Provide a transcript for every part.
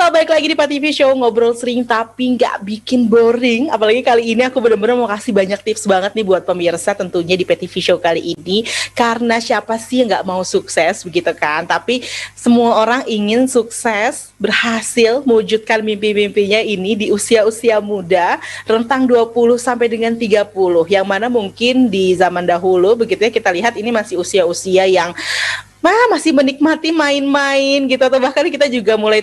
Halo, balik lagi di PATV Show, ngobrol sering tapi nggak bikin boring. Apalagi kali ini aku benar-benar mau kasih banyak tips banget nih buat pemirsa tentunya di PATV Show kali ini. Karena siapa sih yang nggak mau sukses begitu kan? Tapi semua orang ingin sukses, berhasil mewujudkan mimpi-mimpinya ini di usia-usia muda, rentang 20 sampai dengan 30. Yang mana mungkin di zaman dahulu begitu ya, kita lihat ini masih usia-usia yang masih menikmati main-main gitu, atau bahkan kita juga mulai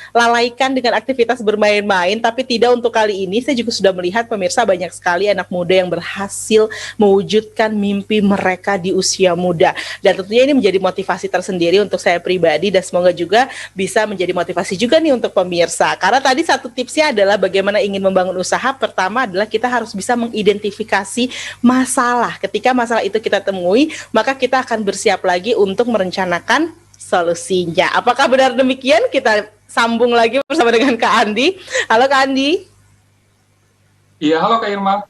terlalaikan dengan aktivitas bermain-main. Tapi tidak, untuk kali ini saya juga sudah melihat pemirsa banyak sekali anak muda yang berhasil mewujudkan mimpi mereka di usia muda, dan tentunya ini menjadi motivasi tersendiri untuk saya pribadi, dan semoga juga bisa menjadi motivasi juga nih untuk pemirsa. Karena tadi satu tipsnya adalah bagaimana ingin membangun usaha. Pertama adalah kita harus bisa mengidentifikasi masalah. Ketika masalah itu kita temui, maka kita akan bersiap lagi untuk merencanakan solusinya. Apakah benar demikian? Kita sambung lagi bersama dengan Kak Andi. Halo Kak Andi. Iya, halo Kak Irma.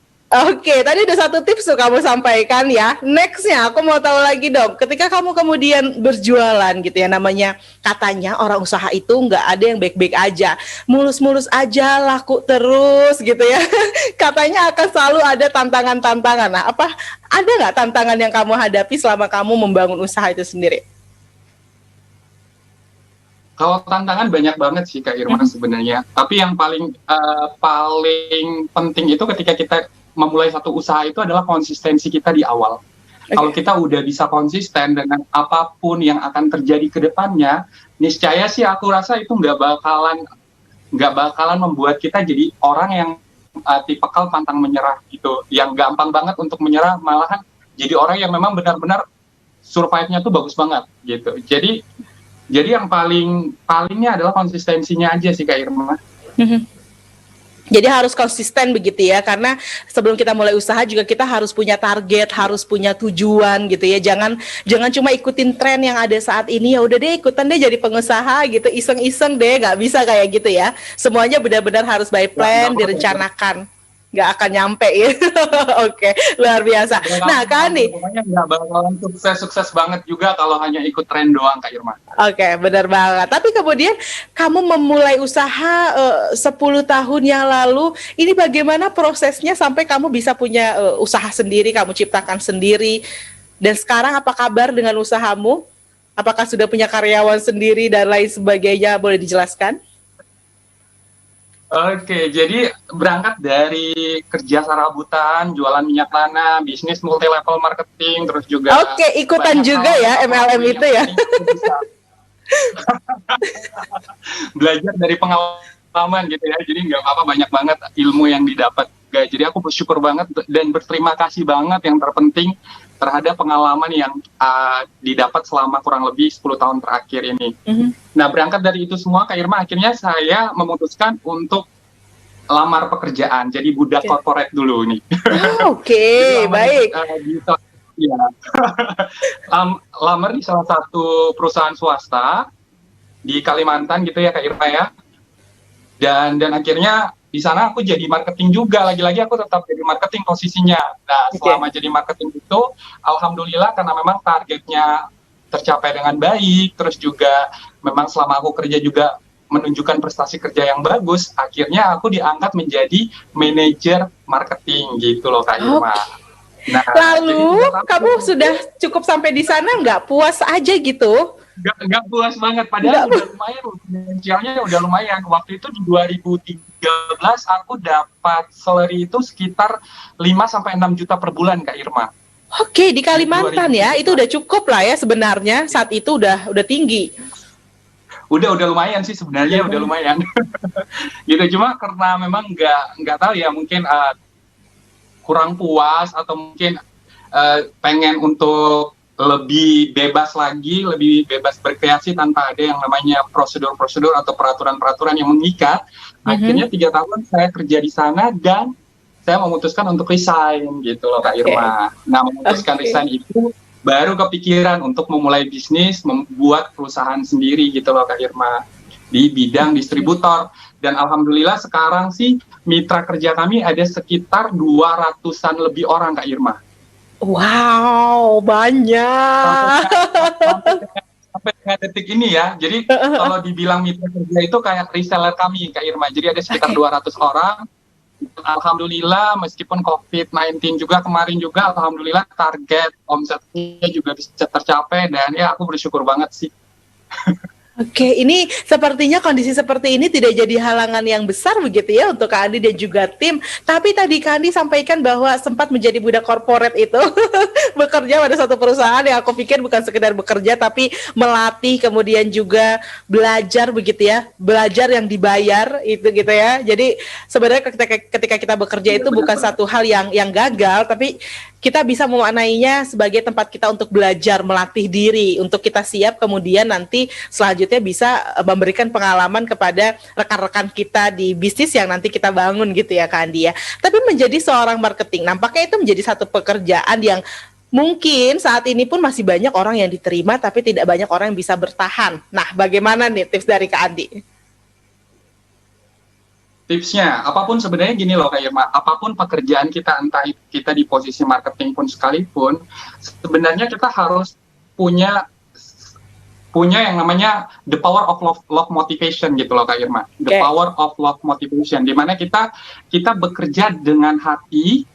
Oke, tadi ada satu tips tuh kamu sampaikan ya. Nextnya aku mau tahu lagi dong, ketika kamu kemudian berjualan gitu ya, namanya katanya orang usaha itu nggak ada yang baik-baik aja, mulus-mulus aja, laku terus gitu ya. Katanya akan selalu ada tantangan-tantangan. Nah, ada nggak tantangan yang kamu hadapi selama kamu membangun usaha itu sendiri? Kalau tantangan banyak banget sih Kak Irma sebenarnya. Tapi yang paling penting itu ketika kita memulai satu usaha itu adalah konsistensi kita di awal. Kalau kita udah bisa konsisten dengan apapun yang akan terjadi ke depannya, niscaya sih aku rasa itu nggak bakalan membuat kita jadi orang yang tipikal pantang menyerah gitu, yang gampang banget untuk menyerah, malahan jadi orang yang memang benar-benar survive-nya tuh bagus banget gitu. Jadi yang palingnya adalah konsistensinya aja sih Kak Irma. Jadi harus konsisten begitu ya, karena sebelum kita mulai usaha juga kita harus punya target, harus punya tujuan gitu ya. Jangan cuma ikutin tren yang ada saat ini, ya udah deh ikutan deh jadi pengusaha gitu, iseng-iseng deh, nggak bisa kayak gitu ya. Semuanya benar-benar harus by plan, direncanakan. Nggak akan nyampe ya. Oke, luar biasa. Nah, Kak Andi, pokoknya nggak bakalan sukses banget juga kalau hanya ikut tren doang Kak Irma. Oke, benar banget. Tapi kemudian kamu memulai usaha 10 tahun yang lalu, ini bagaimana prosesnya sampai kamu bisa punya usaha sendiri, kamu ciptakan sendiri, dan sekarang apa kabar dengan usahamu? Apakah sudah punya karyawan sendiri dan lain sebagainya? Boleh dijelaskan? Oke, jadi berangkat dari kerja serabutan, jualan minyak tanah, bisnis multi level marketing, terus juga ikutan juga ya MLM itu ya. Belajar dari pengalaman gitu ya, jadi nggak apa-apa, banyak banget ilmu yang didapat. Jadi aku bersyukur banget dan berterima kasih banget yang terpenting terhadap pengalaman yang didapat selama kurang lebih 10 tahun terakhir ini. Nah, berangkat dari itu semua Kak Irma, akhirnya saya memutuskan untuk lamar pekerjaan, jadi budak corporate dulu nih. Baik. Lamar di salah satu perusahaan swasta di Kalimantan gitu ya Kak Irma ya. Dan akhirnya di sana aku jadi marketing juga, lagi-lagi aku tetap jadi marketing posisinya. Nah, selama jadi marketing itu, alhamdulillah karena memang targetnya tercapai dengan baik, terus juga memang selama aku kerja juga menunjukkan prestasi kerja yang bagus, akhirnya aku diangkat menjadi manajer marketing gitu loh Kak Irma. Nah, lalu kamu sudah cukup sampai di sana, nggak puas aja gitu? Nggak puas banget, padahal udah lumayan, finansialnya udah lumayan. Waktu itu di 2013 aku dapat salary itu sekitar 5-6 juta per bulan Kak Irma. Oke, di Kalimantan ya, itu udah cukup lah ya sebenarnya, saat itu udah tinggi. Udah lumayan sih sebenarnya, udah lumayan. Gitu, cuma karena memang nggak tahu ya, mungkin kurang puas atau mungkin pengen untuk lebih bebas lagi, lebih bebas berkreasi tanpa ada yang namanya prosedur-prosedur atau peraturan-peraturan yang mengikat. Akhirnya 3 tahun saya kerja di sana dan saya memutuskan untuk resign gitu loh Kak Irma. Nah, memutuskan resign itu baru kepikiran untuk memulai bisnis, membuat perusahaan sendiri gitu loh Kak Irma, di bidang distributor. Dan alhamdulillah sekarang sih mitra kerja kami ada sekitar 200-an lebih orang Kak Irma. Wow, banyak. sampai dengan detik ini ya. Jadi kalau dibilang mitra kerja itu kayak reseller kami Kak Irma. Jadi ada sekitar 200 orang. Alhamdulillah meskipun COVID-19 juga kemarin juga alhamdulillah target omsetnya juga bisa tercapai dan ya aku bersyukur banget sih. Oke, ini sepertinya kondisi seperti ini tidak jadi halangan yang besar begitu ya untuk Kak Andi dan juga tim. Tapi tadi Kak Andi sampaikan bahwa sempat menjadi budak korporat itu bekerja pada satu perusahaan yang aku pikir bukan sekedar bekerja tapi melatih kemudian juga belajar begitu ya, belajar yang dibayar itu gitu ya. Jadi sebenarnya ketika kita bekerja itu bukan satu hal yang gagal, tapi kita bisa memaknainya sebagai tempat kita untuk belajar, melatih diri, untuk kita siap kemudian nanti selanjutnya bisa memberikan pengalaman kepada rekan-rekan kita di bisnis yang nanti kita bangun gitu ya Kak Andi ya. Tapi menjadi seorang marketing, nampaknya itu menjadi satu pekerjaan yang mungkin saat ini pun masih banyak orang yang diterima, tapi tidak banyak orang yang bisa bertahan. Nah, bagaimana nih tips dari Kak Andi? Tipsnya, apapun sebenarnya gini loh Kak Irma, apapun pekerjaan kita, entah kita di posisi marketing pun sekalipun, sebenarnya kita harus punya yang namanya the power of love motivation gitu loh Kak Irma. The power of love motivation, di mana kita bekerja dengan hati,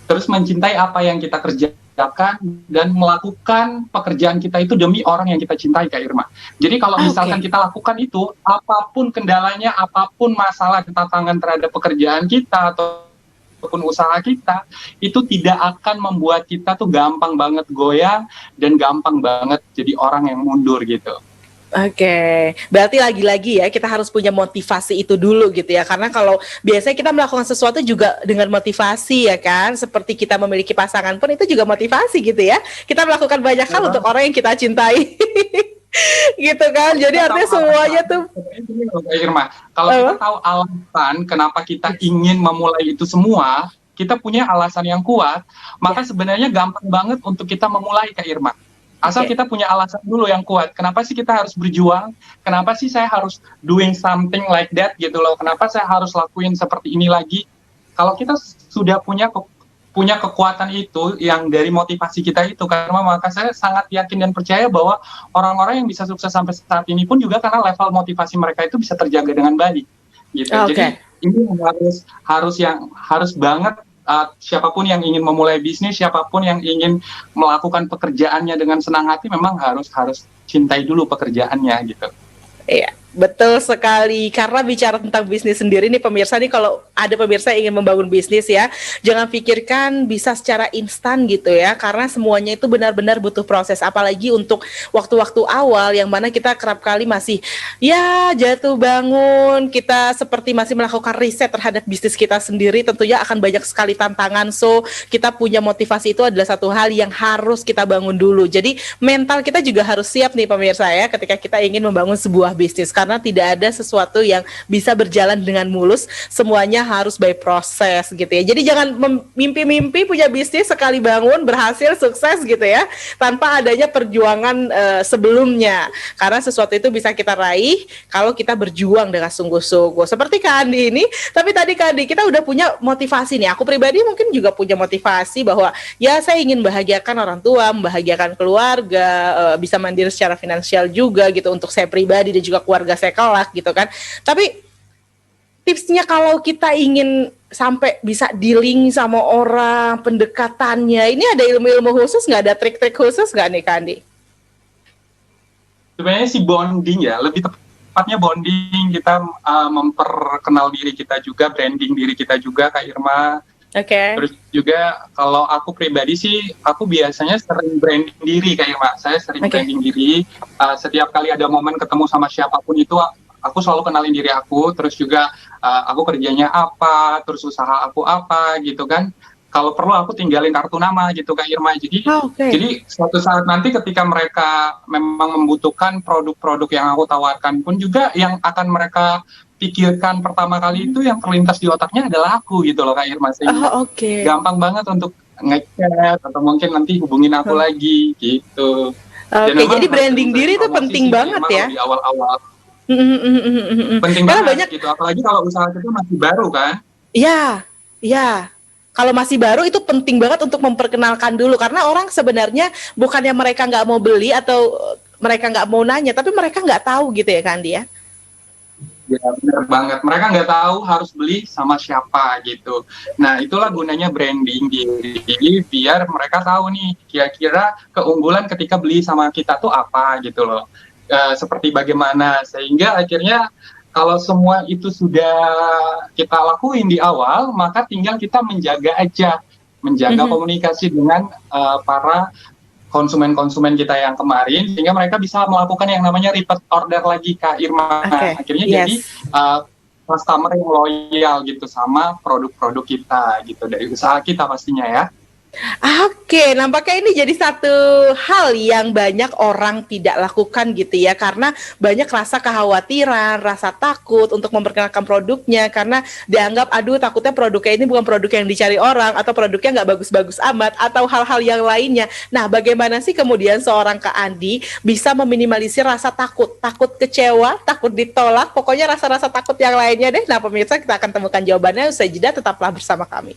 terus mencintai apa yang kita kerjakan dan melakukan pekerjaan kita itu demi orang yang kita cintai Kak Irma. Jadi kalau misalkan kita lakukan itu, apapun kendalanya, apapun masalah tantangan terhadap pekerjaan kita ataupun usaha kita, itu tidak akan membuat kita tuh gampang banget goyah dan gampang banget jadi orang yang mundur gitu. Oke, berarti lagi-lagi ya kita harus punya motivasi itu dulu gitu ya. Karena kalau biasanya kita melakukan sesuatu juga dengan motivasi ya kan. Seperti kita memiliki pasangan pun itu juga motivasi gitu ya. Kita melakukan banyak hal untuk orang yang kita cintai. Gitu kan. Jadi artinya semuanya tuh Irma, kalau kita tahu alasan kenapa kita ingin memulai itu semua, kita punya alasan yang kuat, maka sebenarnya gampang banget untuk kita memulai Kak Irma. Asal kita punya alasan dulu yang kuat. Kenapa sih kita harus berjuang? Kenapa sih saya harus doing something like that gitu loh? Kenapa saya harus lakuin seperti ini lagi? Kalau kita sudah punya kekuatan itu yang dari motivasi kita itu, karena maka saya sangat yakin dan percaya bahwa orang-orang yang bisa sukses sampai saat ini pun juga karena level motivasi mereka itu bisa terjaga dengan baik. Gitu. Jadi ini harus banget. Siapapun yang ingin memulai bisnis, siapapun yang ingin melakukan pekerjaannya dengan senang hati, memang harus cintai dulu pekerjaannya gitu. Iya, betul sekali. Karena bicara tentang bisnis sendiri nih pemirsa nih, kalau ada pemirsa yang ingin membangun bisnis ya, jangan pikirkan bisa secara instan gitu ya, karena semuanya itu benar-benar butuh proses. Apalagi untuk waktu-waktu awal yang mana kita kerap kali masih ya jatuh bangun, kita seperti masih melakukan riset terhadap bisnis kita sendiri, tentunya akan banyak sekali tantangan. So kita punya motivasi itu adalah satu hal yang harus kita bangun dulu. Jadi mental kita juga harus siap nih pemirsa ya, ketika kita ingin membangun sebuah bisnis, karena tidak ada sesuatu yang bisa berjalan dengan mulus, semuanya harus by proses gitu ya. Jadi jangan mimpi-mimpi punya bisnis sekali bangun berhasil sukses gitu ya, tanpa adanya perjuangan sebelumnya, karena sesuatu itu bisa kita raih kalau kita berjuang dengan sungguh-sungguh seperti Kak Andi ini. Tapi tadi Kak Andi, kita udah punya motivasi nih, aku pribadi mungkin juga punya motivasi bahwa ya saya ingin bahagiakan orang tua, membahagiakan keluarga, bisa mandiri secara finansial juga gitu untuk saya pribadi dan juga keluarga saya kelak gitu kan. Tapi tipsnya kalau kita ingin sampai bisa dealing sama orang, pendekatannya, ini ada ilmu-ilmu khusus nggak, ada trik-trik khusus nggak nih Kak Andi? Sebenarnya si bonding ya, lebih tepatnya bonding, kita memperkenal diri kita juga, branding diri kita juga Kak Irma. Terus juga kalau aku pribadi sih, aku biasanya sering branding diri Kak Irma. Saya sering branding diri. Setiap kali ada momen ketemu sama siapapun itu, aku selalu kenalin diri aku. Terus juga aku kerjanya apa, terus usaha aku apa gitu kan. Kalau perlu aku tinggalin kartu nama gitu Kak Irma. Jadi suatu saat nanti ketika mereka memang membutuhkan produk-produk yang aku tawarkan pun juga yang akan mereka pikirkan pertama kali itu yang terlintas di otaknya adalah aku gitu loh Kak Irma. Gampang banget untuk ngechat atau mungkin nanti hubungin aku lagi gitu. Jadi branding diri itu penting banget ya. Di awal-awal. Penting banget gitu, apalagi kalau usaha kita masih baru kan. Iya. Kalau masih baru itu penting banget untuk memperkenalkan dulu, karena orang sebenarnya bukannya mereka nggak mau beli atau mereka nggak mau nanya, tapi mereka nggak tahu gitu ya Kandi ya. Ya, benar banget. Mereka nggak tahu harus beli sama siapa gitu. Nah, itulah gunanya branding diri, biar mereka tahu nih kira-kira keunggulan ketika beli sama kita tuh apa gitu loh. Seperti bagaimana, sehingga akhirnya kalau semua itu sudah kita lakuin di awal, maka tinggal kita menjaga aja, menjaga komunikasi dengan para konsumen-konsumen kita yang kemarin, sehingga mereka bisa melakukan yang namanya repeat order lagi, Kak Irma. Akhirnya jadi customer yang loyal gitu sama produk-produk kita gitu, dari usaha kita pastinya ya. Oke, nampaknya ini jadi satu hal yang banyak orang tidak lakukan gitu ya, karena banyak rasa kekhawatiran, rasa takut untuk memperkenalkan produknya, karena dianggap aduh takutnya produknya ini bukan produk yang dicari orang, atau produknya nggak bagus-bagus amat, atau hal-hal yang lainnya. Nah, bagaimana sih kemudian seorang Kak Andi bisa meminimalisir rasa takut, takut kecewa, takut ditolak, pokoknya rasa-rasa takut yang lainnya deh. Nah, pemirsa, kita akan temukan jawabannya usai jeda, tetaplah bersama kami.